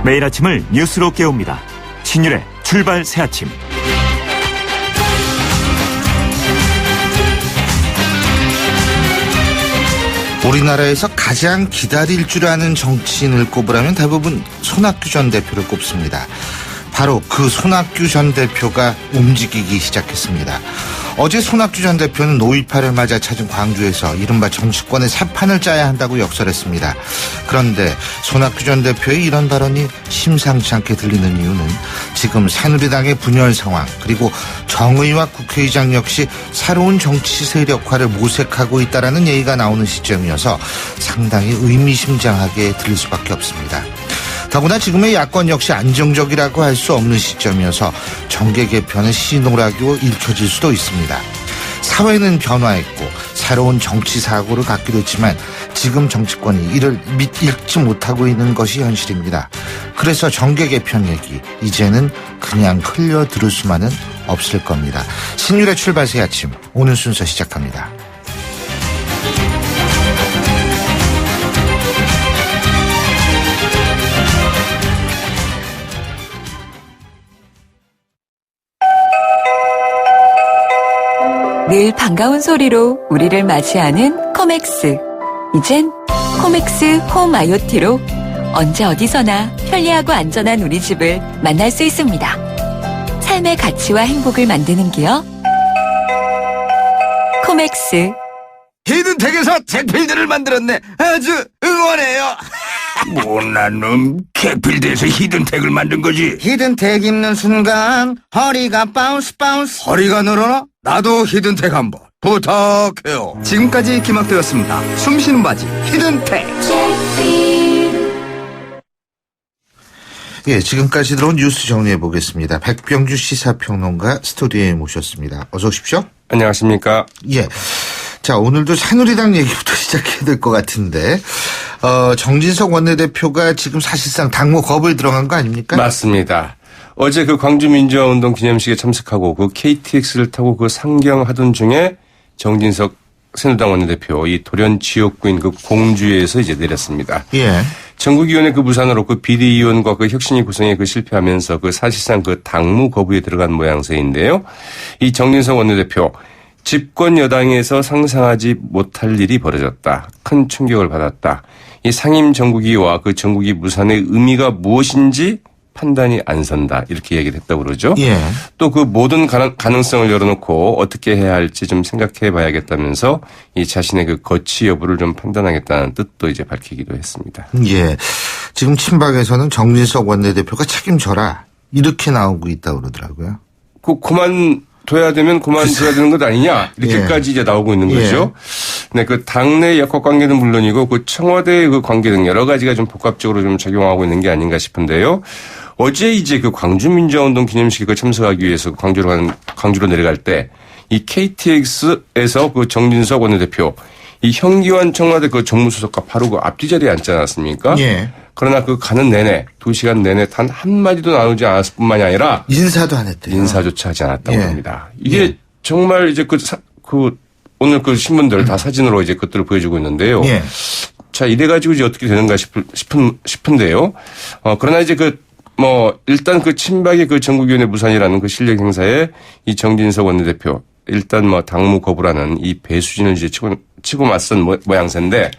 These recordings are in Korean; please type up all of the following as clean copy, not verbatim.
매일 아침을 뉴스로 깨웁니다. 신율의 출발 새아침. 우리나라에서 가장 기다릴 줄 아는 정치인을 꼽으라면 대부분 손학규 전 대표를 꼽습니다. 바로 그 손학규 전 대표가 움직이기 시작했습니다. 어제 손학규 전 대표는 5.18을 맞아 찾은 광주에서 이른바 정치권의 새 판을 짜야 한다고 역설했습니다. 그런데 손학규 전 대표의 이런 발언이 심상치 않게 들리는 이유는 지금 새누리당의 분열 상황, 그리고 정의와 국회의장 역시 새로운 정치 세력화를 모색하고 있다라는 얘기가 나오는 시점이어서 상당히 의미심장하게 들릴 수밖에 없습니다. 더구나 지금의 야권 역시 안정적이라고 할 수 없는 시점이어서 정계 개편의 신호라고 읽혀질 수도 있습니다. 사회는 변화했고 새로운 정치 사고를 갖기로 했지만 지금 정치권이 이를 읽지 못하고 있는 것이 현실입니다. 그래서 정계 개편 얘기 이제는 그냥 흘려 들을 수만은 없을 겁니다. 신율의 출발 새 아침, 오늘 순서 시작합니다. 늘 반가운 소리로 우리를 맞이하는 코맥스. 이젠 코맥스 홈 IoT로 언제 어디서나 편리하고 안전한 우리 집을 만날 수 있습니다. 삶의 가치와 행복을 만드는 기업 코맥스. 히든텍에서 택필드를 만들었네. 아주 응원해요. 못난 놈, 객필드에서 히든텍을 만든 거지. 히든텍 입는 순간 허리가 바운스. 허리가 늘어나? 나도 히든텍 한번 부탁해요. 지금까지 기막되었습니다. 숨쉬는 바지 히든텍. 예, 지금까지 들어온 뉴스 정리해 보겠습니다. 백병규 시사평론가 스튜디오에 모셨습니다. 어서 오십시오. 안녕하십니까. 예. 자, 오늘도 새누리당 얘기부터 시작해야 될 것 같은데, 정진석 원내대표가 지금 사실상 당무 거부에 들어간 거 아닙니까? 맞습니다. 어제 그 광주민주화운동 기념식에 참석하고 그 KTX를 타고 그 상경하던 중에 정진석 새누리당 원내대표 이 돌연 지역구인 그 공주에서 이제 내렸습니다. 예. 전국위원회 그 무산으로 그 비대위원과 그 혁신위 구성에 그 실패하면서 그 사실상 그 당무 거부에 들어간 모양새인데요. 이 정진석 원내대표 집권 여당에서 상상하지 못할 일이 벌어졌다. 큰 충격을 받았다. 이 상임 정국위와 그 정국위 무산의 의미가 무엇인지 판단이 안 선다. 이렇게 얘기를 했다고 그러죠. 예. 또 그 모든 가능성을 열어놓고 어떻게 해야 할지 좀 생각해 봐야겠다면서 이 자신의 그 거취 여부를 좀 판단하겠다는 뜻도 이제 밝히기도 했습니다. 예. 지금 친박에서는 정진석 원내대표가 책임져라. 이렇게 나오고 있다고 그러더라고요. 그만둬야 되면 그만둬야 되는 것 아니냐. 이렇게까지 이제 나오고 있는 거죠. 네, 그 당내 역학 관계는 물론이고 그 청와대의 그 관계 등 여러 가지가 좀 복합적으로 좀 작용하고 있는 게 아닌가 싶은데요. 어제 이제 그 광주민주화운동 기념식에 참석하기 위해서 광주로 내려갈 때 이 KTX에서 그 정진석 원내대표 이 현기환 청와대 그 정무수석과 바로 그 앞뒤 자리에 앉지 않았습니까? 예. 그러나 그 가는 내내 2시간 내내 단 한마디도 나누지 않았을 뿐만이 아니라 인사도 안 했대요. 인사조차 하지 않았다고 예. 합니다. 이게 정말 이제 오늘 그 신문들 다 사진으로 이제 그것들을 보여주고 있는데요. 예. 자, 이래가지고 이제 어떻게 되는가 싶은데요. 그러나 이제 일단 그 친박의 그 전국위원회 무산이라는 그 실력 행사에 이 정진석 원내대표 일단 당무 거부라는 이 배수진을 이제 치고 맞선 모양새인데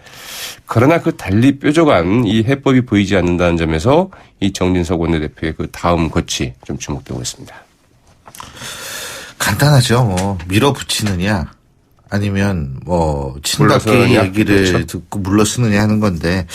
그러나 그 달리 뾰족한 이 해법이 보이지 않는다는 점에서 이 정진석 원내대표의 그 다음 거취 좀 주목되고 있습니다. 간단하죠. 밀어붙이느냐 아니면 친박계 얘기를 그렇죠. 듣고 물러서느냐 하는 건데.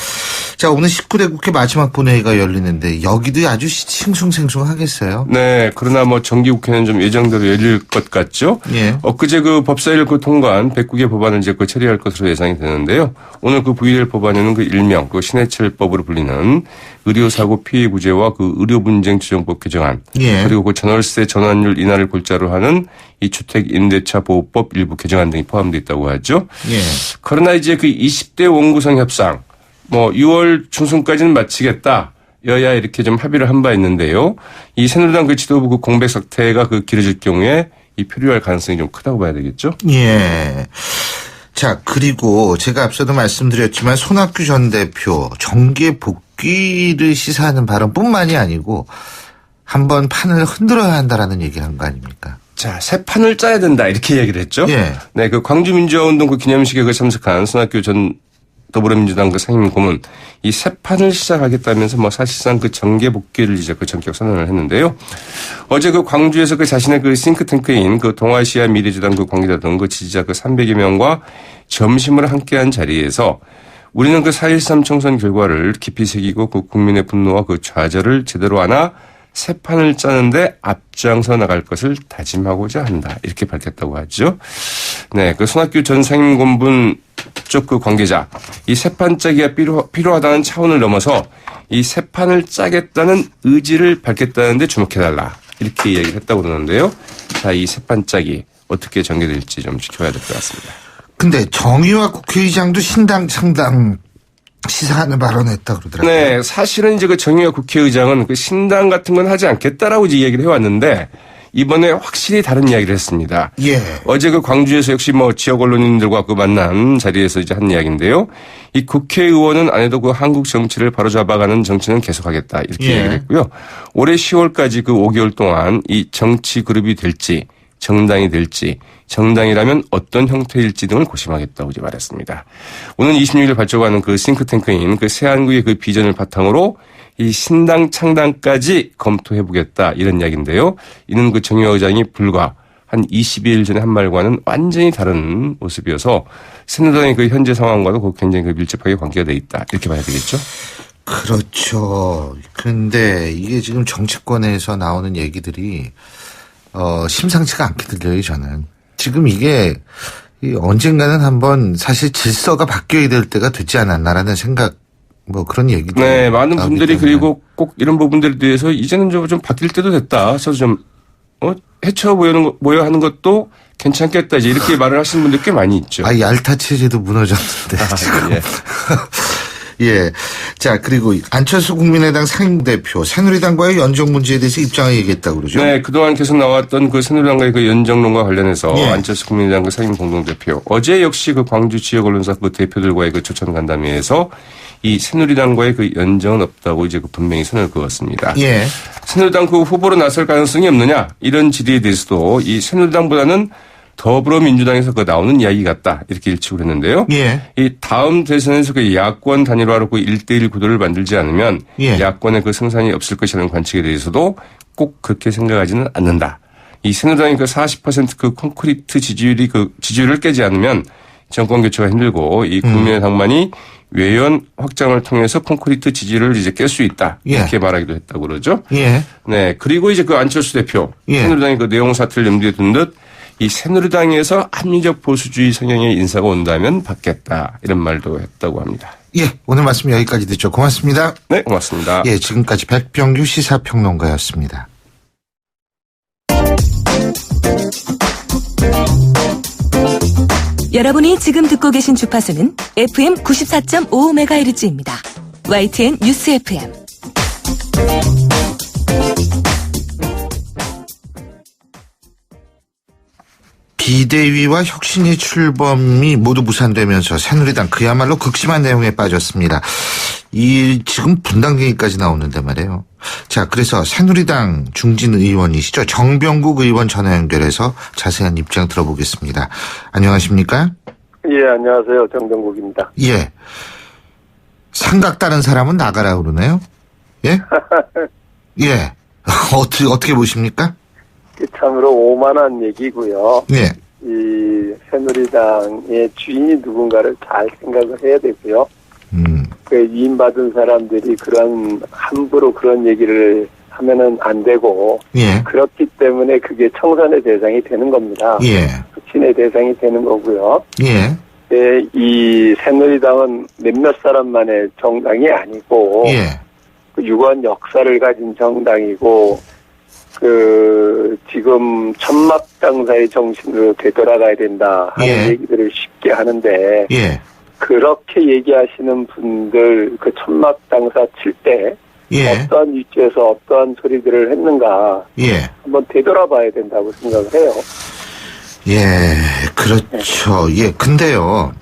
자, 오늘 19대 국회 마지막 본회의가 열리는데 여기도 아주 싱숭생숭하겠어요. 네, 그러나 정기국회는 좀 예정대로 열릴 것 같죠. 예. 엊그제 그 법사위를 통과한 109개 법안을 이제 처리할 것으로 예상이 되는데요. 오늘 그 부의될 법안에는 그 일명 그 신해철법으로 불리는 의료사고 피해 구제와 그 의료분쟁 조정법 개정안, 예. 그리고 그 전월세 전환율 인하를 골자로 하는 이 주택임대차 보호법 일부 개정안 등이 포함되어 있다고 하죠. 예. 그러나 이제 그 20대 원구성 협상 6월 중순까지는 마치겠다. 여야 이렇게 좀 합의를 한 바 있는데요. 이 새누리당 그 지도부 그 공백 사태가 그 길어질 경우에 이 표류할 가능성이 좀 크다고 봐야 되겠죠. 예. 자, 그리고 제가 앞서도 말씀드렸지만 손학규 전 대표 정계 복귀 국기를 시사하는 발언뿐만이 아니고 한번 판을 흔들어야 한다라는 얘기를 한 거 아닙니까? 자, 새 판을 짜야 된다 이렇게 얘기를 했죠. 예. 네, 그 광주민주화운동 그 기념식에 그 참석한 손학규 전 더불어민주당 그 상임고문 이 새 판을 시작하겠다면서 뭐 사실상 그 정계 복귀를 이제 그 전격 선언을 했는데요. 어제 그 광주에서 그 자신의 그 싱크탱크인 그 동아시아 미래주당 그 관계자 등 그 지지자 그 300여 명과 점심을 함께한 자리에서 우리는 그 4.13 총선 결과를 깊이 새기고 그 국민의 분노와 그 좌절을 제대로 안아 새 판을 짜는데 앞장서 나갈 것을 다짐하고자 한다. 이렇게 밝혔다고 하죠. 네, 그 손학규 전 상임고문 쪽 그 관계자, 이 새 판 짜기가 필요하다는 차원을 넘어서 이 새 판을 짜겠다는 의지를 밝혔다는데 주목해달라. 이렇게 얘기를 했다고 그러는데요. 자, 이 새 판 짜기 어떻게 전개될지 좀 지켜야 될 것 같습니다. 근데 정의와 국회의장도 신당 창당 시사하는 발언을 했다고 그러더라고요. 네, 사실은 이제 그 정의와 국회의장은 그 신당 같은 건 하지 않겠다라고 이제 얘기를 해왔는데 이번에 확실히 다른 이야기를 했습니다. 예. 어제 그 광주에서 역시 뭐 지역 언론인들과 그 만난 자리에서 이제 한 이야기인데요. 이 국회의원은 안 해도 그 한국 정치를 바로잡아가는 정치는 계속하겠다 이렇게 예. 얘기를 했고요. 올해 10월까지 그 5개월 동안 이 정치 그룹이 될지 정당이 될지 정당이라면 어떤 형태일지 등을 고심하겠다고 이제 말했습니다. 오는 26일 발족하는 그 싱크탱크인 그 새한국의 그 비전을 바탕으로 이 신당 창당까지 검토해보겠다 이런 이야기인데요. 이는 그 정의화 의장이 불과 한 20일 전에 한 말과는 완전히 다른 모습이어서 새누리당의 그 현재 상황과도 그 굉장히 그 밀접하게 관계가 돼 있다 이렇게 봐야 되겠죠. 그렇죠. 그런데 이게 지금 정치권에서 나오는 얘기들이 심상치가 않게 들려요, 저는. 지금 이게 언젠가는 한번 사실 질서가 바뀌어야 될 때가 되지 않았나라는 생각, 뭐 그런 얘기도. 네, 많은 분들이 그리고 꼭 이런 부분들에 대해서 이제는 좀 바뀔 때도 됐다. 그래서 좀, 해쳐 모여 하는 것도 괜찮겠다. 이제 이렇게 말을 하시는 분들 꽤 많이 있죠. 얄타 체제도 무너졌는데, 지금. 예. 예. 자, 그리고 안철수 국민의당 상임대표, 새누리당과의 연정 문제에 대해서 입장을 얘기했다고 그러죠. 네, 그동안 계속 나왔던 그 새누리당과의 그 연정론과 관련해서 예. 안철수 국민의당 그 상임 공동대표, 어제 역시 그 광주 지역 언론사 그 대표들과의 그 초청 간담회에서 이 새누리당과의 그 연정은 없다고 이제 그 분명히 선을 그었습니다. 예. 새누리당 그 후보로 나설 가능성이 없느냐 이런 질의에 대해서도 이 새누리당보다는 더불어민주당에서 그 나오는 이야기 같다 이렇게 일축을 했는데요. 예. 이 다음 대선에서 그 야권 단일화로 그 1대1 구도를 만들지 않으면 예. 야권의 그 승산이 없을 것이라는 관측에 대해서도 꼭 그렇게 생각하지는 않는다. 이 새누리당이 그 40% 그 콘크리트 지지율을 깨지 않으면 정권 교체가 힘들고 이 국민의당만이 외연 확장을 통해서 콘크리트 지지를 이제 깰 수 있다. 예. 이렇게 말하기도 했다고 그러죠. 예. 네. 그리고 이제 그 안철수 대표. 예. 새누리당이 그 내용 사태를 염두에 둔 듯 이 새누리당에서 합리적 보수주의 성향의 인사가 온다면 받겠다. 이런 말도 했다고 합니다. 예. 오늘 말씀 여기까지 듣죠. 고맙습니다. 네. 고맙습니다. 예. 지금까지 백병규 시사평론가였습니다. 여러분이 지금 듣고 계신 주파수는 FM 94.5MHz입니다. YTN 뉴스 FM. 비대위와 혁신위 출범이 모두 무산되면서 새누리당 그야말로 극심한 내용에 빠졌습니다. 지금 분당행위까지 나오는데 말이에요. 자, 그래서 새누리당 중진 의원이시죠. 정병국 의원 전화 연결해서 자세한 입장 들어보겠습니다. 안녕하십니까? 예, 안녕하세요. 정병국입니다. 예. 삼각 다른 사람은 나가라 그러네요. 예? 예. 어떻게 보십니까? 참으로 오만한 얘기고요. 예. 이 새누리당의 주인이 누군가를 잘 생각을 해야 되고요. 그 위임받은 사람들이 함부로 그런 얘기를 하면은 안 되고. 예. 그렇기 때문에 그게 청산의 대상이 되는 겁니다. 예. 혁신의 대상이 되는 거고요. 예. 예, 이 새누리당은 몇몇 사람만의 정당이 아니고. 예. 유권 역사를 가진 정당이고, 지금 천막당사의 정신으로 되돌아가야 된다 하는 예. 얘기들을 쉽게 하는데, 예. 그렇게 얘기하시는 분들, 그 천막당사 칠 때, 예. 어떠한 위치에서 어떠한 소리들을 했는가, 예. 한번 되돌아봐야 된다고 생각을 해요. 예, 그렇죠. 예, 근데요.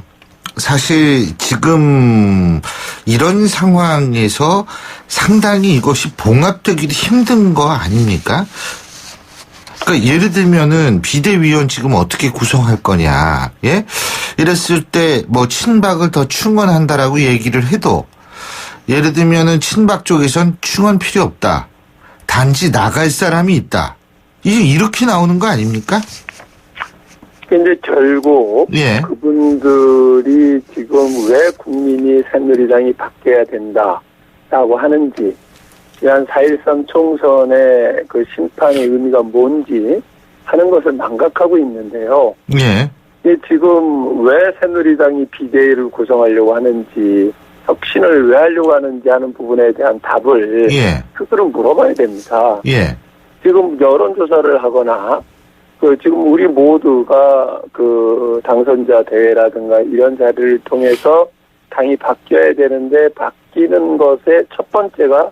사실 지금 이런 상황에서 상당히 이것이 봉합되기도 힘든 거 아닙니까? 그러니까 예를 들면은 비대위원 지금 어떻게 구성할 거냐, 예? 이랬을 때 뭐 친박을 더 충원한다라고 얘기를 해도 예를 들면은 친박 쪽에선 충원 필요 없다. 단지 나갈 사람이 있다. 이제 이렇게 나오는 거 아닙니까? 근데 결국 예. 그분들이 지금 왜 국민이 새누리당이 바뀌어야 된다라고 하는지, 한 4.13 총선의 그 심판의 의미가 뭔지 하는 것을 망각하고 있는데요. 예. 지금 왜 새누리당이 비대위를 구성하려고 하는지, 혁신을 왜 하려고 하는지 하는 부분에 대한 답을 예. 스스로 물어봐야 됩니다. 예. 지금 여론조사를 하거나 지금 우리 모두가 당선자 대회라든가 이런 자리를 통해서 당이 바뀌어야 되는데, 바뀌는 것의 첫 번째가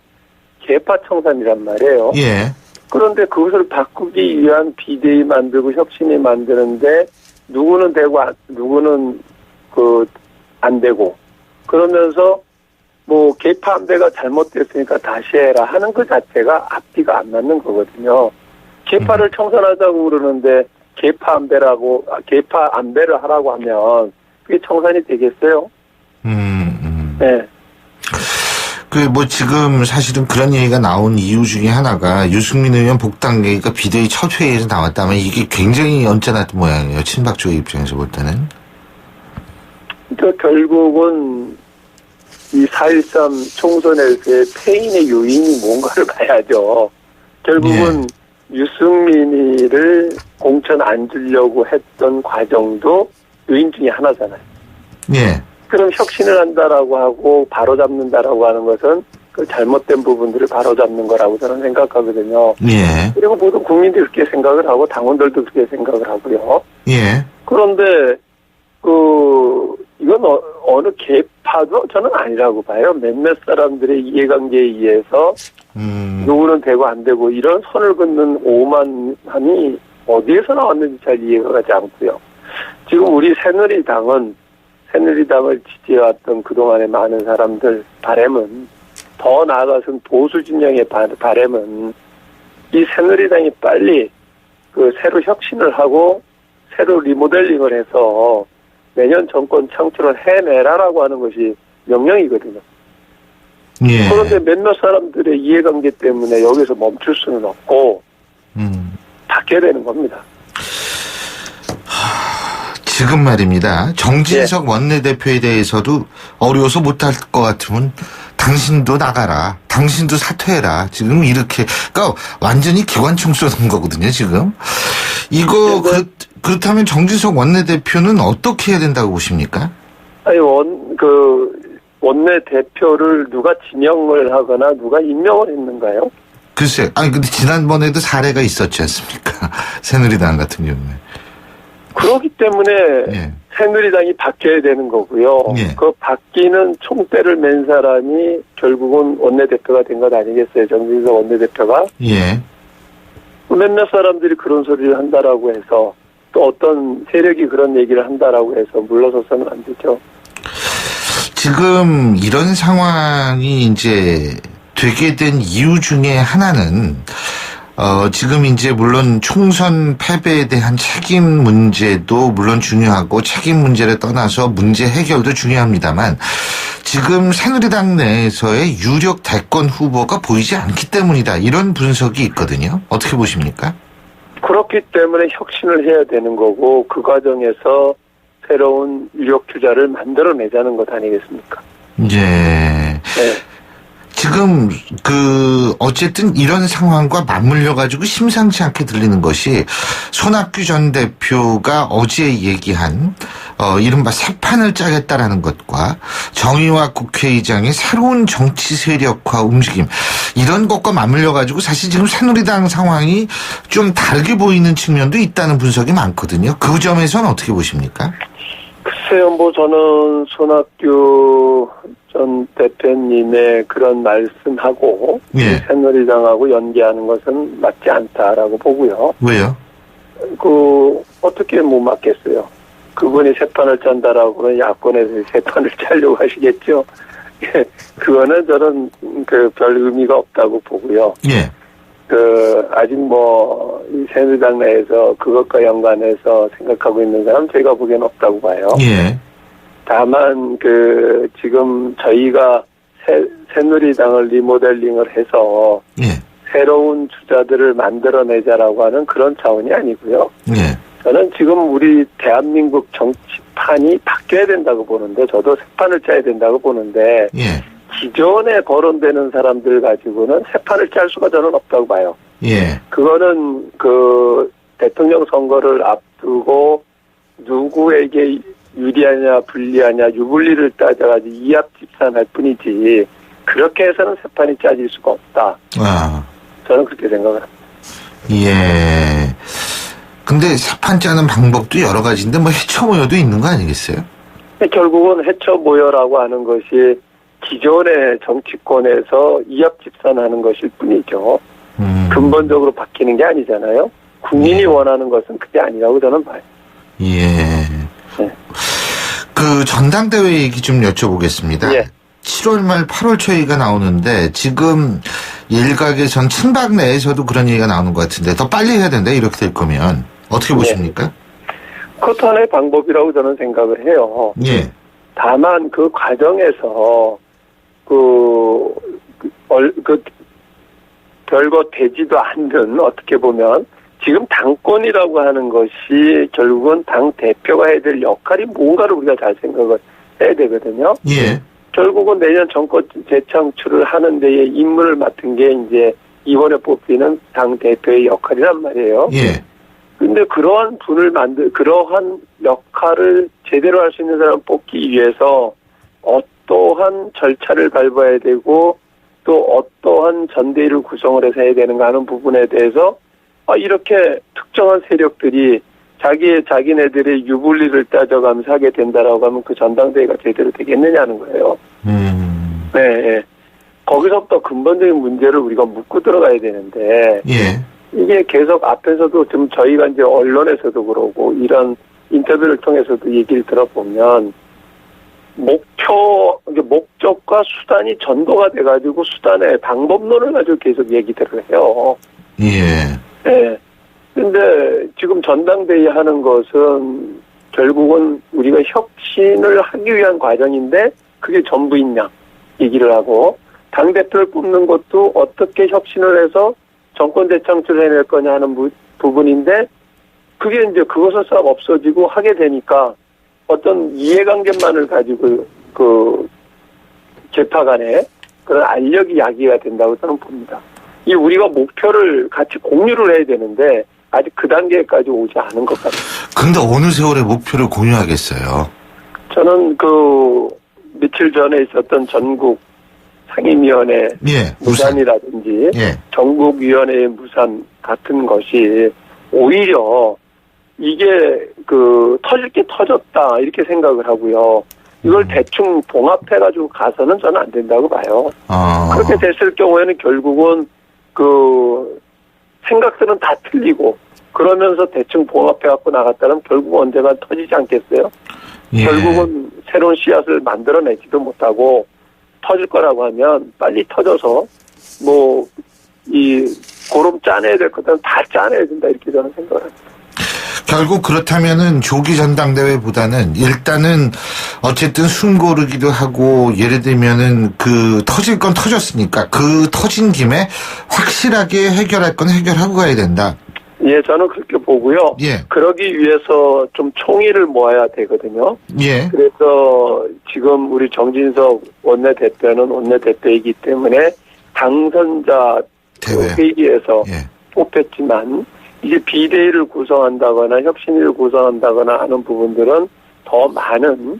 계파 청산이란 말이에요. 예. 그런데 그것을 바꾸기 위한 비대위 만들고 혁신이 만드는데 누구는 되고 누구는 안 되고, 그러면서 뭐 계파 안배가 잘못됐으니까 다시 해라 하는 그 자체가 앞뒤가 안 맞는 거거든요. 계파를 청산하자고 그러는데 계파 안배를 하라고 하면 그게 청산이 되겠어요? 네. 뭐 지금 사실은 그런 얘기가 나온 이유 중에 하나가 유승민 의원 복당 얘기가 비대위 첫 회의에서 나왔다면 이게 굉장히 언짢았던 모양이에요. 친박 쪽의 입장에서 볼 때는. 그러니까 결국은 이 4.13 총선에서의 패인의 요인이 뭔가를 봐야죠. 결국은 유승민이를 공천 안 주려고 했던 과정도 요인 중에 하나잖아요. 예. 그럼 혁신을 한다라고 하고 바로잡는다라고 하는 것은 그 잘못된 부분들을 바로잡는 거라고 저는 생각하거든요. 예. 그리고 모든 국민들이 그렇게 생각을 하고 당원들도 그렇게 생각을 하고요. 예. 그런데 이건 어느 계파도 저는 아니라고 봐요. 몇몇 사람들의 이해관계에 의해서 누구는 되고 안 되고 이런 선을 긋는 오만함이 어디에서 나왔는지 잘 이해가 가지 않고요. 지금 우리 새누리당을 지지해왔던 그동안의 많은 사람들 바람은, 더 나아가서는 보수 진영의 바람은 이 새누리당이 빨리 새로 혁신을 하고 새로 리모델링을 해서 내년 정권 창출을 해내라라고 하는 것이 명령이거든요. 예. 그런데 몇몇 사람들의 이해관계 때문에 여기서 멈출 수는 없고 바뀌어야 되는 겁니다. 지금 말입니다. 정진석 원내대표에 대해서도 어려워서 못할 것 같으면 당신도 나가라. 당신도 사퇴해라. 지금 이렇게. 그러니까 완전히 기관총 쏘는 거거든요, 지금. 이거 그렇다면 정진석 원내대표는 어떻게 해야 된다고 보십니까? 아니, 원내대표를 누가 지명을 하거나 누가 임명을 했는가요? 글쎄. 아니, 근데 지난번에도 사례가 있었지 않습니까? 새누리당 같은 경우에. 그렇기 때문에 예. 새누리당이 바뀌어야 되는 거고요. 예. 그 바뀌는 총대를 맨 사람이 결국은 원내대표가 된 것 아니겠어요? 정진석 원내대표가. 예. 몇몇 사람들이 그런 소리를 한다라고 해서, 또 어떤 세력이 그런 얘기를 한다라고 해서 물러서서는 안 되죠. 지금 이런 상황이 이제 되게 된 이유 중에 하나는 지금 이제 물론 총선 패배에 대한 책임 문제도 물론 중요하고 책임 문제를 떠나서 문제 해결도 중요합니다만 지금 새누리당 내에서의 유력 대권 후보가 보이지 않기 때문이다. 이런 분석이 있거든요. 어떻게 보십니까? 그렇기 때문에 혁신을 해야 되는 거고 그 과정에서 새로운 유력 주자를 만들어내자는 것 아니겠습니까? 예. 네. 지금 어쨌든 이런 상황과 맞물려 가지고 심상치 않게 들리는 것이 손학규 전 대표가 어제 얘기한 이른바 새 판을 짜겠다라는 것과 정의화 국회의장의 새로운 정치 세력화 움직임 이런 것과 맞물려 가지고 사실 지금 새누리당 상황이 좀 다르게 보이는 측면도 있다는 분석이 많거든요. 그 점에서는 어떻게 보십니까? 글쎄요, 저는 손학규 전 대표님의 그런 말씀하고 예. 새누리당하고 연계하는 것은 맞지 않다라고 보고요. 왜요? 어떻게 못 맞겠어요? 그분이 새 판을 짠다라고 하면 야권에서 새 판을 짜려고 하시겠죠. 그거는 저는 별 의미가 없다고 보고요. 예. 아직 이 새누리당 내에서 그것과 연관해서 생각하고 있는 사람 저희가 보기엔 없다고 봐요. 예. 다만 지금 저희가 새누리당을 리모델링을 해서 예. 새로운 주자들을 만들어내자라고 하는 그런 차원이 아니고요. 예. 저는 지금 우리 대한민국 정치판이 바뀌어야 된다고 보는데, 저도 새 판을 짜야 된다고 보는데, 예. 기존에 거론되는 사람들 가지고는 새 판을 짤 수가 저는 없다고 봐요. 예. 그거는 대통령 선거를 앞두고 누구에게 유리하냐 불리하냐 유불리를 따져가지고 이합집산할 뿐이지, 그렇게 해서는 새 판이 짜질 수가 없다. 아. 저는 그렇게 생각을 합니다. 예. 근데 새판 짜는 방법도 여러 가지인데 해처 모여도 있는 거 아니겠어요? 결국은 해처 모여라고 하는 것이 기존의 정치권에서 이합집산하는 것일 뿐이죠. 근본적으로 바뀌는 게 아니잖아요. 국민이 원하는 것은 그게 아니라고 저는 봐요. 예. 네. 전당대회 얘기 좀 여쭤보겠습니다. 예. 7월 말 8월 초 얘기가 나오는데 지금 일각의 전 친박 내에서도 그런 얘기가 나오는 것 같은데 더 빨리 해야 된다 이렇게 될 거면 어떻게 보십니까? 그것도 하나의 방법이라고 저는 생각을 해요. 예. 다만 그 과정에서 별거 되지도 않는, 어떻게 보면 지금 당권이라고 하는 것이 결국은 당 대표가 해야 될 역할이 뭔가를 우리가 잘 생각을 해야 되거든요. 예. 결국은 내년 정권 재창출을 하는 데에 임무를 맡은 게 이제 이번에 뽑히는 당 대표의 역할이란 말이에요. 예. 근데 그러한 그러한 역할을 제대로 할 수 있는 사람을 뽑기 위해서 어떠한 절차를 밟아야 되고 또 어떠한 전대위를 구성을 해서 해야 되는가 하는 부분에 대해서 이렇게 특정한 세력들이 자기네들의 유불리를 따져가면서 하게 된다라고 하면 그 전당대회가 제대로 되겠느냐는 거예요. 네. 거기서부터 근본적인 문제를 우리가 묻고 들어가야 되는데, 예. 이게 계속 앞에서도 좀 저희가 이제 언론에서도 그러고 이런 인터뷰를 통해서도 얘기를 들어보면 목적과 수단이 전도가 돼가지고 수단의 방법론을 가지고 계속 얘기들을 해요. 예. 네. 근데 지금 전당대회 하는 것은 결국은 우리가 혁신을 하기 위한 과정인데 그게 전부있냐 얘기를 하고, 당대표를 뽑는 것도 어떻게 혁신을 해서 정권 재창출을 해낼 거냐 하는 부분인데, 그게 이제 그것을 싹 없어지고 하게 되니까 어떤 이해관계만을 가지고 개파 간에 그런 알력이 야기가 된다고 저는 봅니다. 이 우리가 목표를 같이 공유를 해야 되는데 아직 그 단계까지 오지 않은 것 같아요. 근데 어느 세월에 목표를 공유하겠어요? 저는 며칠 전에 있었던 전국 상임위원회 예, 무산이라든지 예. 전국위원회의 무산 같은 것이 오히려 이게 터질 게 터졌다 이렇게 생각을 하고요. 이걸 대충 봉합해가지고 가서는 저는 안 된다고 봐요. 그렇게 됐을 경우에는 결국은 생각들은 다 틀리고 그러면서 대충 봉합해갖고 나갔다면 결국 언젠가 터지지 않겠어요? 예. 결국은 새로운 씨앗을 만들어내지도 못하고 터질 거라고 하면 빨리 터져서 고름 짜내야 될 것들은 다 짜내야 된다 이렇게 저는 생각을 합니다. 결국 그렇다면은 조기 전당대회보다는 일단은 어쨌든 숨 고르기도 하고, 예를 들면은 터질 건 터졌으니까 그 터진 김에 확실하게 해결할 건 해결하고 가야 된다. 예, 저는 그렇게 보고요. 예. 그러기 위해서 좀 총의를 모아야 되거든요. 예. 그래서 지금 우리 정진석 원내대표는 원내대표이기 때문에 당선자 회의에서 예. 뽑혔지만 이제 비대위를 구성한다거나 혁신위를 구성한다거나 하는 부분들은 더 많은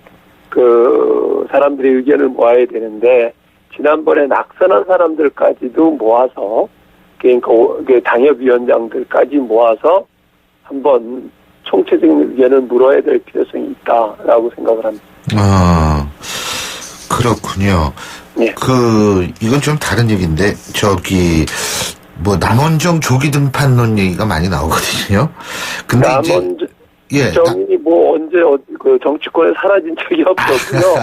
사람들의 의견을 모아야 되는데, 지난번에 낙선한 사람들까지도 모아서, 그러니까 당협위원장들까지 모아서 한번 총체적인 의견을 물어야 될 필요성이 있다라고 생각을 합니다. 그렇군요. 예. 이건 좀 다른 얘기인데, 남원정 조기 등판론 얘기가 많이 나오거든요. 근데 예. 정인이 뭐 언제 그 정치권에 사라진 적이 없었고요.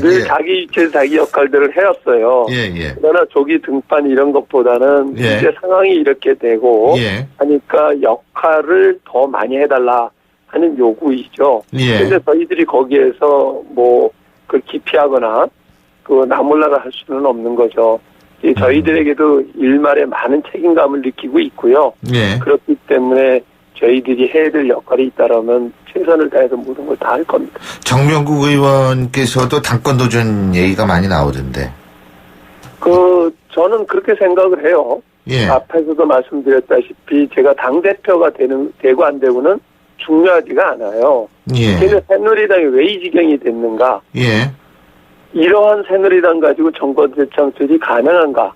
늘 예. 자기 위치에서 자기 역할들을 해왔어요. 예. 그러나 조기 등판 이런 것보다는 예. 이제 상황이 이렇게 되고 예. 하니까 역할을 더 많이 해달라 하는 요구이죠. 예. 근데 저희들이 거기에서 뭐 그 기피하거나 그 나몰라라 할 수는 없는 거죠. 저희들에게도 일말에 많은 책임감을 느끼고 있고요. 예. 그렇기 때문에 저희들이 해야 될 역할이 있다라면 최선을 다해서 모든 걸 다 할 겁니다. 정명국 의원께서도 당권 도전 얘기가 많이 나오던데. 저는 그렇게 생각을 해요. 예. 앞에서도 말씀드렸다시피 제가 당대표가 되고 안 되고는 중요하지가 않아요. 예. 근데 새누리당이 왜 이 지경이 됐는가? 예. 이러한 새누리당 가지고 정권 재창출이 가능한가?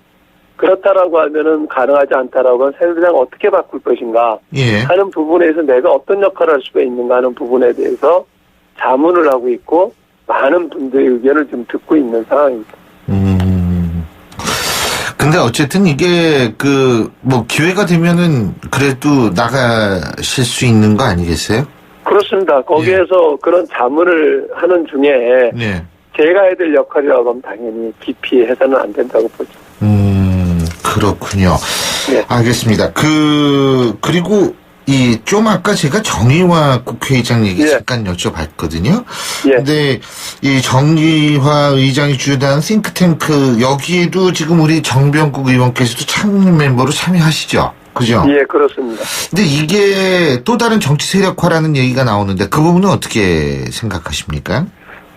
그렇다라고 하면은 가능하지 않다라고 하면 새누리당 어떻게 바꿀 것인가 예. 하는 부분에서 내가 어떤 역할을 할 수가 있는가 하는 부분에 대해서 자문을 하고 있고 많은 분들의 의견을 좀 듣고 있는 상황입니다. 근데 어쨌든 이게 뭐 기회가 되면은 그래도 나가실 수 있는 거 아니겠어요? 그렇습니다. 거기에서 그런 자문을 하는 중에 네. 제가 해야 될 역할이라고 하면 당연히 깊이 해서는 안 된다고 보죠. 그렇군요. 네. 알겠습니다. 그리고 좀 아까 제가 정의화 국회의장 얘기 예. 잠깐 여쭤봤거든요. 예. 근데 이 정의화 의장이 주도한 싱크탱크 여기에도 지금 우리 정병국 의원께서도 참 멤버로 참여하시죠? 그죠? 예, 그렇습니다. 근데 이게 또 다른 정치 세력화라는 얘기가 나오는데 그 부분은 어떻게 생각하십니까?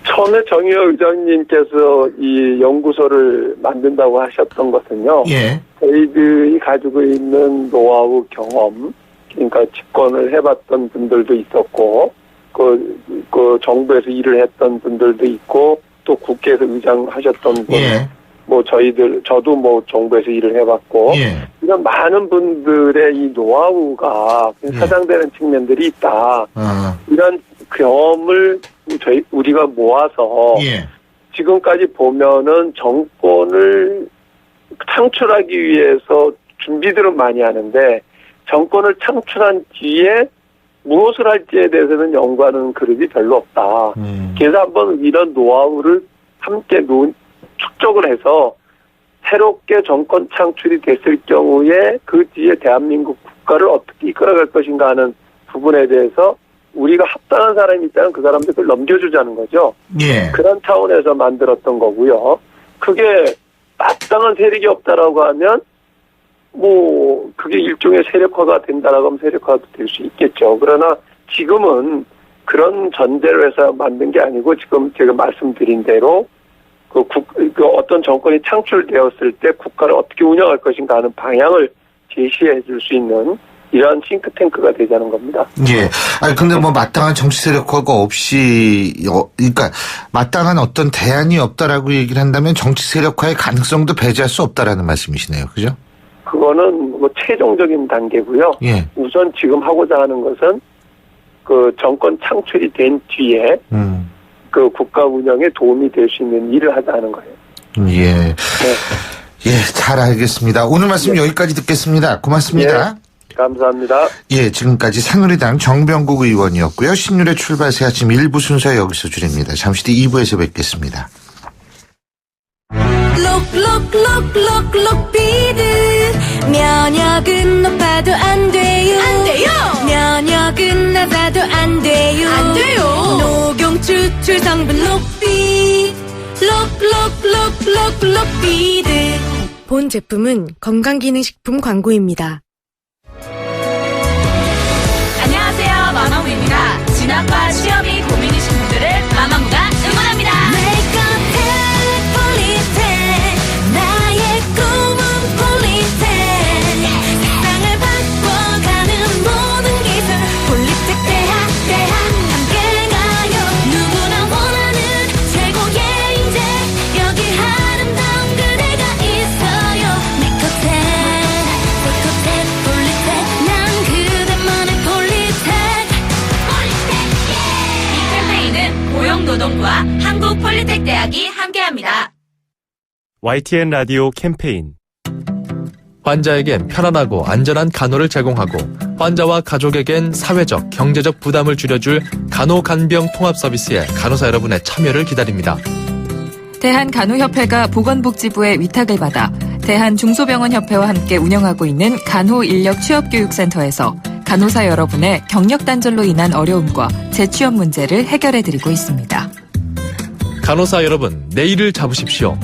처음에 정의화 의장님께서 이 연구소를 만든다고 하셨던 것은요. 예. 저희들이 가지고 있는 노하우 경험, 그러니까 집권을 해봤던 분들도 있었고, 그 정부에서 일을 했던 분들도 있고, 또 국회에서 의장 하셨던 분, 예. 뭐 저도 뭐 정부에서 일을 해봤고, 예. 이런 많은 분들의 이 노하우가 사장되는 측면들이 있다. 이런 경험을 우리가 모아서 예. 지금까지 보면은 정권을 창출하기 위해서 준비들은 많이 하는데 정권을 창출한 뒤에 무엇을 할지에 대해서는 연구하는 그릇이 별로 없다. 그래서 한번 이런 노하우를 함께 축적을 해서 새롭게 정권 창출이 됐을 경우에 그 뒤에 대한민국 국가를 어떻게 이끌어갈 것인가 하는 부분에 대해서 우리가 합당한 사람이 있다면 그 사람들을 넘겨주자는 거죠. 예. 그런 차원에서 만들었던 거고요. 그게 마땅한 세력이 없다라고 하면 뭐 그게 일종의 세력화가 된다라고 하면 세력화도 될 수 있겠죠. 그러나 지금은 그런 전제로 해서 만든 게 아니고 지금 제가 말씀드린 대로 그 어떤 정권이 창출되었을 때 국가를 어떻게 운영할 것인가 하는 방향을 제시해 줄 수 있는 이러한 싱크탱크가 되자는 겁니다. 예. 아니, 근데 뭐 마땅한 정치 세력화가 없이, 그러니까 마땅한 어떤 대안이 없다라고 얘기를 한다면 정치 세력화의 가능성도 배제할 수 없다라는 말씀이시네요. 그죠? 그거는 뭐 최종적인 단계고요. 예. 우선 지금 하고자 하는 것은 그 정권 창출이 된 뒤에 그 국가 운영에 도움이 될 수 있는 일을 하자는 거예요. 예. 네. 예, 잘 알겠습니다. 오늘 말씀 여기까지 듣겠습니다. 고맙습니다. 감사합니다. 예, 지금까지 새누리당 정병국 의원이었고요. 신율의 출발 새 아침 1부 순서 여기서 줄입니다. 잠시 뒤 2부에서 뵙겠습니다. 록록록록록 비드 면역은 높아도 안 돼요. 안 돼요. 면역은 낮아도 안 돼요. 안 돼요. 녹용 추출 성분 록비 록록록록록 비드. 본 제품은 건강기능식품 광고입니다. 안녕하세요, 마마무입니다. 진학과 시험이 고민이신 분들을 마마무가 응원합니다. 내가 폴리텍 나의 꿈은 폴리텍 세상을 바꿔가는 모든 기술 폴리텍 대학 함께 가요. 누구나 원하는 최고의 인재 여기 아름다운 그대가 있어요. 내 곁에 폴리텍 난 그대만의 폴리텍. 이 캠페인은 고용노동부와 한국폴리텍대학이 함께합니다. YTN 라디오 캠페인 환자에겐 편안하고 안전한 간호를 제공하고 환자와 가족에겐 사회적, 경제적 부담을 줄여줄 간호간병 통합 서비스에 간호사 여러분의 참여를 기다립니다. 대한간호협회가 보건복지부의 위탁을 받아 대한중소병원협회와 함께 운영하고 있는 간호인력취업교육센터에서 간호사 여러분의 경력 단절로 인한 어려움과 재취업 문제를 해결해드리고 있습니다. 간호사 여러분, 내일을 잡으십시오.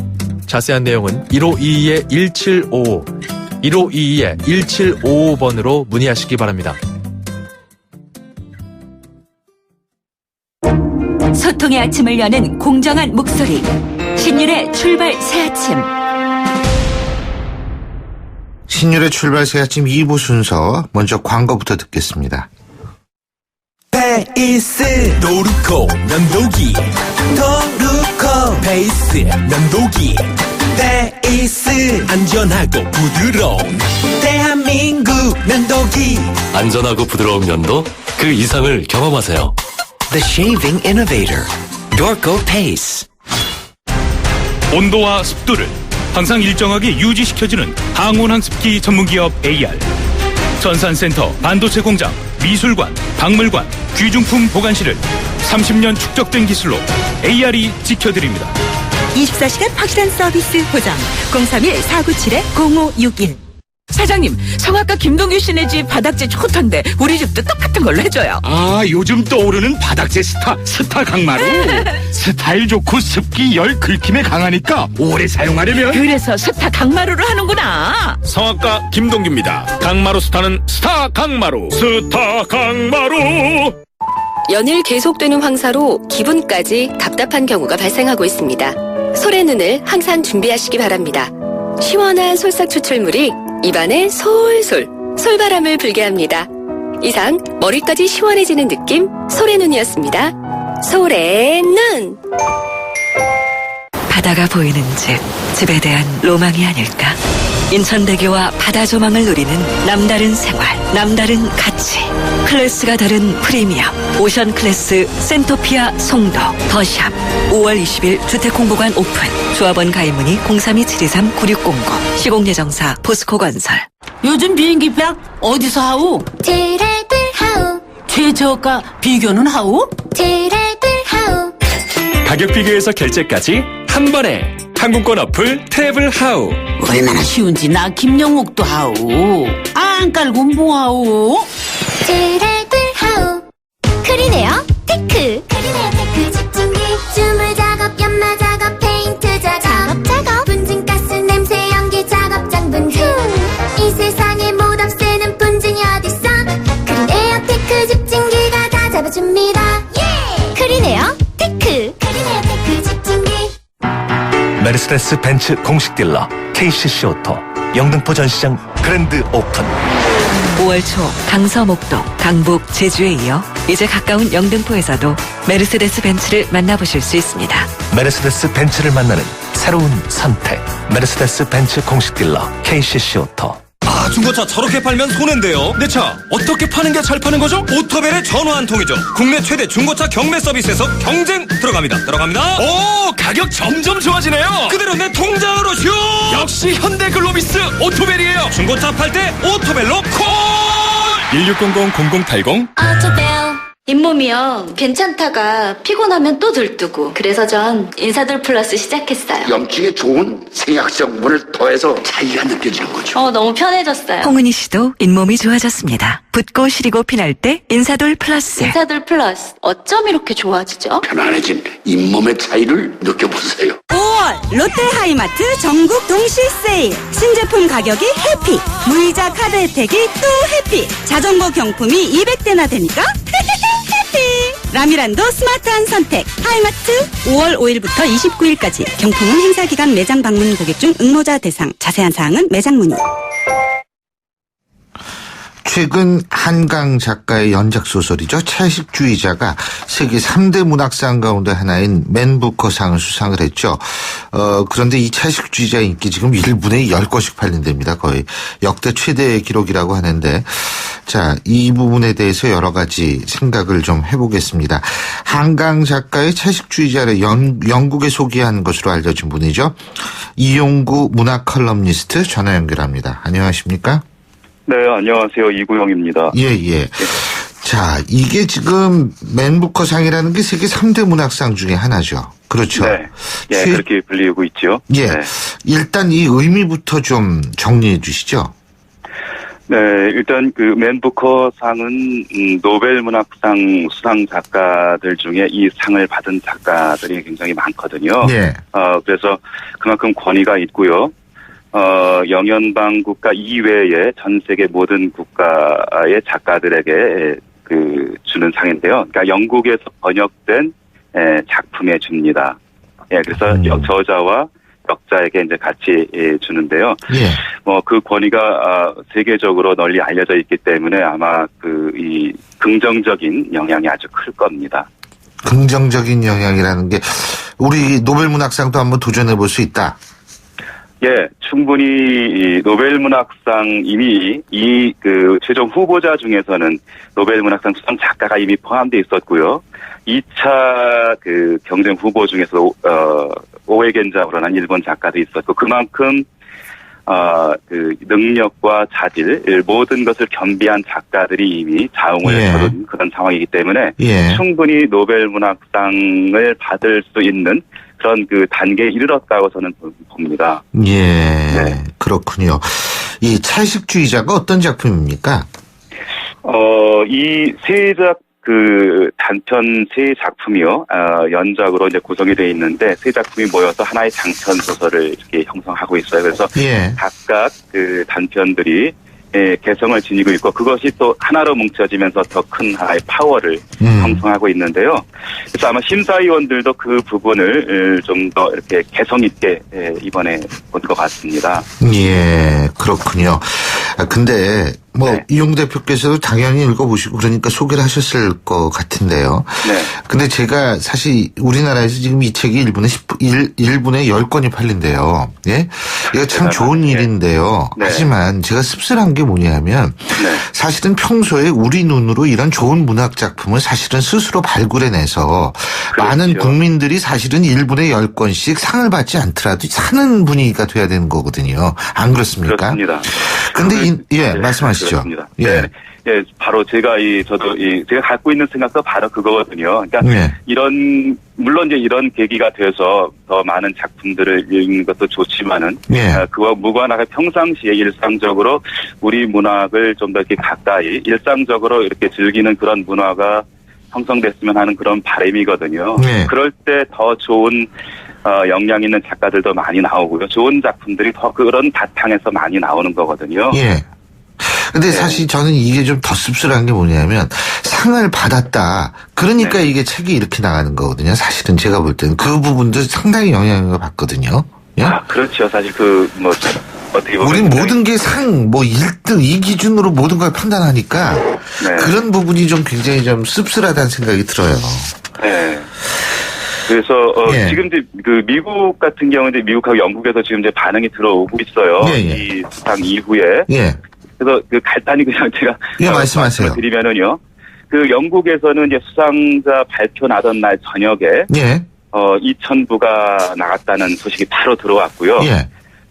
자세한 내용은 1522-1755, 1522-1755번으로 문의하시기 바랍니다. 소통의 아침을 여는 공정한 목소리. 신율의 출발 새 아침. 신율의 출발 새 아침 2부 순서, 먼저 광고부터 듣겠습니다. 페이스 도루코 면도기 도루코 페이스 면도기 페이스 안전하고 부드러운 대한민국 면도기 안전하고 부드러운 면도 그 이상을 경험하세요. The Shaving Innovator Dorco Pace. 온도와 습도를 항상 일정하게 유지시켜주는 항온항습기 전문기업 AR. 전산센터, 반도체 공장, 미술관, 박물관, 귀중품 보관실을 30년 축적된 기술로 AR이 지켜드립니다. 24시간 확실한 서비스 보장. 031-497-0561. 사장님, 성악가 김동규 씨네 집 바닥재 좋던데 우리 집도 똑같은 걸로 해줘요. 아, 요즘 떠오르는 바닥재 스타 강마루. 스타일 좋고 습기 열 긁힘에 강하니까 오래 사용하려면 그래서 스타 강마루로 하는구나. 성악가 김동규입니다. 강마루 스타는 스타 강마루. 스타 강마루. 연일 계속되는 황사로 기분까지 답답한 경우가 발생하고 있습니다. 솔의 눈을 항상 준비하시기 바랍니다. 시원한 솔싹 추출물이 입안에 솔솔 솔바람을 불게 합니다. 이상 머리까지 시원해지는 느낌 솔의 눈이었습니다. 솔의 눈. 바다가 보이는 집, 집에 대한 로망이 아닐까? 인천대교와 바다 조망을 누리는 남다른 생활, 남다른 가치. 클래스가 다른 프리미엄 오션 클래스 센토피아 송도 더샵. 5월 20일 주택홍보관 오픈. 조합원 가입 문의 032-723-9609. 시공예정사 포스코건설. 요즘 비행기표 어디서 하오? 트래블 하우. 최저가 비교는 하오? 트래블 하우. 가격 비교에서 결제까지 한 번에 항공권 어플 트래블 하우. 얼마나 쉬운지 나 김영옥도 하오. 안 깔고 뭐 하오? 트래블 하우. 크리네어 테크. 크리네어 테크 집중기. 주물 작업, 연마 작업, 페인트 작업. 분진가스 냄새 연기 작업장 분진. 이 세상에 못 없애는 분진이 어딨어. 크리네어 테크 집중기가 다 잡아줍니다. 예! 크리네어 테크. 크리네어 테크 집중기. 메르세데스 벤츠 공식 딜러 KCC 오토 영등포 전시장 그랜드 오픈. 5월 초 강서 목동, 강북, 제주에 이어 이제 가까운 영등포에서도 메르세데스 벤츠를 만나보실 수 있습니다. 메르세데스 벤츠를 만나는 새로운 선택. 메르세데스 벤츠 공식 딜러 KCC 오토. 아, 중고차 저렇게 팔면 손해인데요. 내 차 어떻게 파는 게 잘 파는 거죠? 오토벨의 전화 한 통이죠. 국내 최대 중고차 경매 서비스에서 경쟁 들어갑니다. 오, 가격 점점 좋아지네요. 그대로 내 통장으로 슈. 역시 현대글로비스 오토벨이에요. 중고차 팔 때 오토벨로 콜. 1600-0080. 오토벨. 잇몸이요. 괜찮다가 피곤하면 또 들뜨고. 그래서 전 인사돌 플러스 시작했어요. 염증에 좋은 생약성분을 더해서 차이가 느껴지는 거죠. 너무 편해졌어요. 홍은희 씨도 잇몸이 좋아졌습니다. 붓고 시리고 피날 때 인사돌 플러스. 인사돌 플러스. 어쩜 이렇게 좋아지죠? 편안해진 잇몸의 차이를 느껴보세요. 5월 롯데하이마트 전국 동시 세일. 신제품 가격이 해피. 무이자 카드 혜택이 또 해피. 자전거 경품이 200대나 되니까 해피. 라미란도 스마트한 선택. 하이마트 5월 5일부터 29일까지. 경품은 행사기간 매장 방문 고객 중 응모자 대상. 자세한 사항은 매장 문의. 최근 한강 작가의 연작 소설이죠. 채식주의자가 세계 3대 문학상 가운데 하나인 맨 부커상을 수상을 했죠. 그런데 이 채식주의자 인기 지금 1분에 10권씩 팔린답니다. 거의 역대 최대의 기록이라고 하는데, 자, 이 부분에 대해서 여러 가지 생각을 좀 해보겠습니다. 한강 작가의 채식주의자를 영국에 소개한 것으로 알려진 분이죠. 이용구 문학 컬럼니스트 전화 연결합니다. 안녕하십니까? 네, 안녕하세요. 이구영입니다. 예. 자, 이게 지금 맨 부커상이라는 게 세계 3대 문학상 중에 하나죠. 그렇죠. 네. 예, 그렇게 불리고 있죠. 예. 네. 일단 이 의미부터 좀 정리해 주시죠. 네, 일단 그 맨 부커상은 노벨 문학상 수상 작가들 중에 이 상을 받은 작가들이 굉장히 많거든요. 네. 그래서 그만큼 권위가 있고요. 영연방 국가 이외에 전 세계 모든 국가의 작가들에게 주는 상인데요. 그러니까 영국에서 번역된 작품에 줍니다. 예, 그래서 저자와 역자에게 이제 같이 주는데요. 예. 그 권위가 세계적으로 널리 알려져 있기 때문에 아마 이 긍정적인 영향이 아주 클 겁니다. 긍정적인 영향이라는 게 우리 노벨 문학상도 한번 도전해 볼 수 있다. 예, 충분히 이 노벨 문학상 이미 최종 후보자 중에서는 노벨 문학상 수상 작가가 이미 포함되어 있었고요. 2차 경쟁 후보 중에서 오에겐자오라는 일본 작가도 있었고 그만큼 능력과 자질 모든 것을 겸비한 작가들이 이미 자웅을 거둔 그런 상황이기 때문에 충분히 노벨 문학상을 받을 수 있는 그런 단계에 이르렀다고 저는 봅니다. 예, 네. 그렇군요. 이 채식주의자가 어떤 작품입니까? 이 단편 세 작품이요, 연작으로 이제 구성이 되어 있는데, 세 작품이 모여서 하나의 장편 소설을 이렇게 형성하고 있어요. 그래서 각각 단편들이 개성을 지니고 있고, 그것이 또 하나로 뭉쳐지면서 더 큰 하나의 파워를 형성하고 있는데요. 그래서 아마 심사위원들도 그 부분을 좀 더 이렇게 개성 있게 이번에 본 것 같습니다. 예, 그렇군요. 근데 이용 대표께서도 당연히 읽어보시고 그러니까 소개를 하셨을 것 같은데요. 네. 근데 제가 사실 우리나라에서 지금 이 책이 1분에 10권이 팔린대요. 예? 이거 참 좋은 일인데요. 하지만 제가 씁쓸한 게 뭐냐면 사실은 평소에 우리 눈으로 이런 좋은 문학 작품을 사실은 스스로 발굴해내서 많은 국민들이 사실은 1분에 10권씩 상을 받지 않더라도 사는 분위기가 돼야 되는 거거든요. 안 그렇습니까? 그렇습니다. 근데 말씀하시죠. 그렇습니다. 예, 바로 제가 제가 갖고 있는 생각도 바로 그거거든요. 그러니까 물론 이제 이런 계기가 돼서 더 많은 작품들을 읽는 것도 좋지만은 그와 무관하게 평상시에 일상적으로 우리 문학을 좀 더 이렇게 가까이 일상적으로 이렇게 즐기는 그런 문화가 형성됐으면 하는 그런 바람이거든요. 그럴 때 더 좋은 역량 있는 작가들도 많이 나오고요. 좋은 작품들이 더 그런 바탕에서 많이 나오는 거거든요. 근데 사실 저는 이게 좀 더 씁쓸한 게 뭐냐면 상을 받았다. 그러니까 이게 책이 이렇게 나가는 거거든요. 사실은 제가 볼 때는 그 부분도 상당히 영향을 받거든요. 예? 그렇죠. 사실 어떻게 보면 우린 모든 게 1등 이 기준으로 모든 걸 판단하니까 그런 부분이 좀 굉장히 좀 씁쓸하다는 생각이 들어요. 네. 그래서 지금 이제 미국 같은 경우는 미국하고 영국에서 지금 이제 반응이 들어오고 있어요. 이 수상 이후에. 그래서 간단히 그냥 제가 말씀하세요. 드리면은요. 영국에서는 이제 수상자 발표 나던 날 저녁에 2,000부가 나갔다는 소식이 바로 들어왔고요.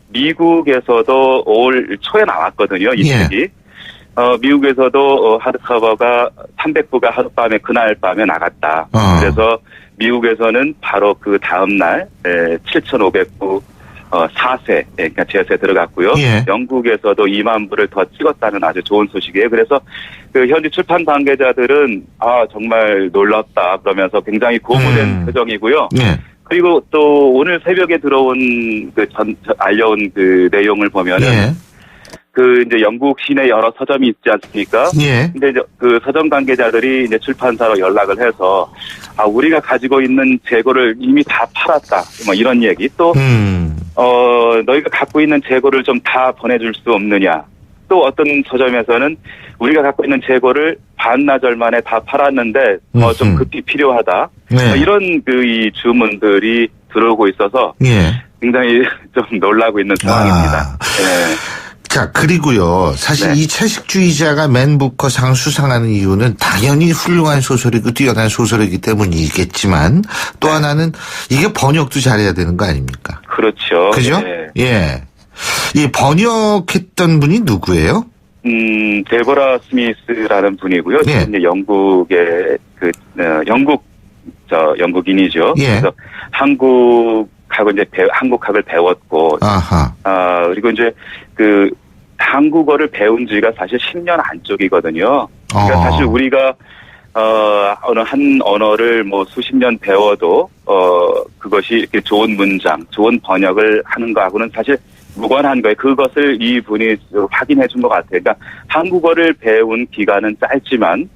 미국에서도 올 초에 나왔거든요. 이 책이. 미국에서도 하드커버가 300부가 하룻밤에 그날 밤에 나갔다. 그래서 미국에서는 바로 그 다음 날 7,500부 4세, 그러니까 제세 들어갔고요. 영국에서도 2만 부를 더 찍었다는 아주 좋은 소식이에요. 그래서 현지 출판 관계자들은 정말 놀랍다 그러면서 굉장히 고무된 표정이고요. 그리고 또 오늘 새벽에 들어온 알려온 내용을 보면은 이제 영국 시내 여러 서점이 있지 않습니까? 근데 이제 서점 관계자들이 이제 출판사로 연락을 해서 우리가 가지고 있는 재고를 이미 다 팔았다. 이런 얘기. 또 너희가 갖고 있는 재고를 좀 다 보내줄 수 없느냐. 또 어떤 서점에서는 우리가 갖고 있는 재고를 반나절 만에 다 팔았는데 좀 급히 필요하다. 이런 이 주문들이 들어오고 있어서 굉장히 좀 놀라고 있는 상황입니다. 자, 그리고요. 사실 이 채식주의자가 맨 부커상 수상하는 이유는 당연히 훌륭한 소설이고 뛰어난 소설이기 때문이겠지만 또 하나는 이게 번역도 잘해야 되는 거 아닙니까? 그렇죠. 그죠? 예. 이 번역했던 분이 누구예요? 데보라 스미스라는 분이고요. 예. 이제 영국의 영국인이죠. 예. 그래서 한국학을 배웠고, 그리고 이제 한국어를 배운 지가 사실 10년 안쪽이거든요. 그러니까 사실 우리가 어느 한 언어를 뭐 수십 년 배워도 그것이 이렇게 좋은 문장, 좋은 번역을 하는 거하고는 사실 무관한 거예요. 그것을 이분이 확인해 준 것 같아요. 그러니까 한국어를 배운 기간은 짧지만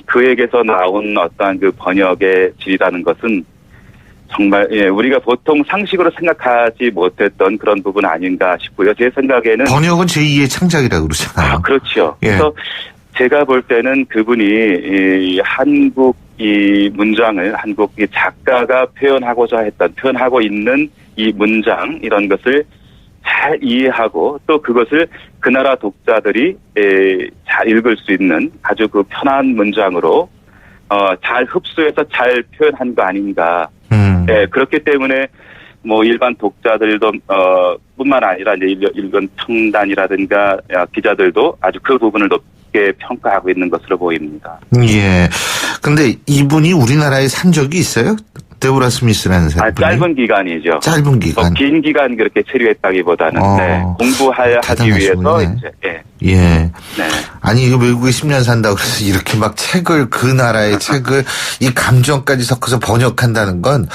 그에게서 나온 어떠한 그 번역의 질이라는 것은 정말 우리가 보통 상식으로 생각하지 못했던 그런 부분 아닌가 싶고요. 제 생각에는 번역은 제2의 창작이라고 그러잖아요. 그렇죠. 예. 그래서 제가 볼 때는 그분이 이 한국 이 문장을 한국 이 작가가 표현하고 있는 이 문장 이런 것을 잘 이해하고 또 그것을 그 나라 독자들이 잘 읽을 수 있는 아주 그 편한 문장으로 잘 흡수해서 잘 표현한 거 아닌가. 그렇기 때문에 뭐 일반 독자들도 뿐만 아니라 이제 일본 평단이라든가 기자들도 아주 그 부분을 높게 평가하고 있는 것으로 보입니다. 예. 근데 이분이 우리나라에 산 적이 있어요? 데보라 스미스라는 사람이? 짧은 기간이죠. 짧은 기간. 긴 기간 그렇게 체류했다기보다는 공부하기 위해서 이제 예. 아니 이거 외국에 10년 산다고 그래서 이렇게 막 책을 그 나라의 책을 이 감정까지 섞어서 번역한다는 건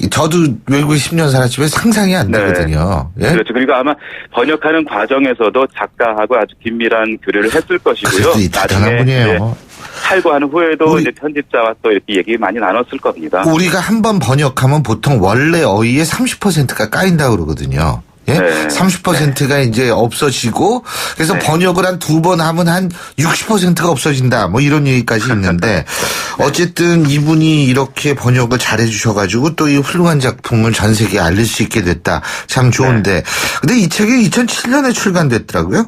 저도 외국에 10년 살았지만 상상이 안 되거든요. 예? 그렇죠. 그리고 아마 번역하는 과정에서도 작가하고 아주 긴밀한 교류를 했을 것이고요. 대단한 분이에요. 탈고한 후에도 이제 편집자와 또 이렇게 얘기 많이 나눴을 겁니다. 우리가 한 번 번역하면 보통 원래 어휘의 30%가 까인다고 그러거든요. 예? 30%가 이제 없어지고 그래서 번역을 한 2번 하면 한 60%가 없어진다. 뭐 이런 얘기까지 있는데 어쨌든 이분이 이렇게 번역을 잘해 주셔가지고 또 이 훌륭한 작품을 전 세계에 알릴 수 있게 됐다. 참 좋은데. 근데 이 책이 2007년에 출간됐더라고요?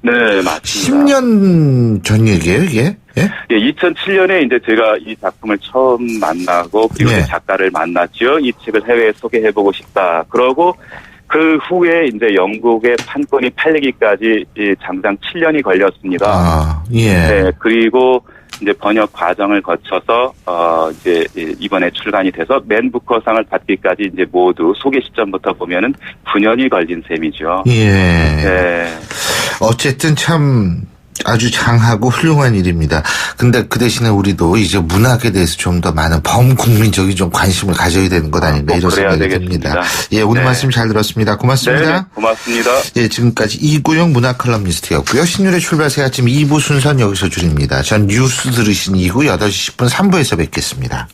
네, 맞습니다. 10년 전 얘기예요, 이게? 예? 2007년에 이제 제가 이 작품을 처음 만나고 그리고 작가를 만났죠. 이 책을 해외에 소개해보고 싶다. 그러고 그 후에 이제 영국의 판권이 팔리기까지 장장 7년이 걸렸습니다. 네, 그리고 이제 번역 과정을 거쳐서 이제 이번에 출간이 돼서 맨 부커상을 받기까지 이제 모두 소개 시점부터 보면은 9년이 걸린 셈이죠. 예. 네. 어쨌든 참 아주 장하고 훌륭한 일입니다. 근데 그 대신에 우리도 이제 문학에 대해서 좀 더 많은 범국민적인 좀 관심을 가져야 되는 것 아닌가 이런 생각이 듭니다. 예, 오늘 말씀 잘 들었습니다. 고맙습니다. 네, 고맙습니다. 예, 지금까지 이구영 문학 컬럼니스트였고요. 신율의 출발새 아침 2부 순서는 여기서 줄입니다. 전 뉴스 들으신 이후 8시 10분 3부에서 뵙겠습니다.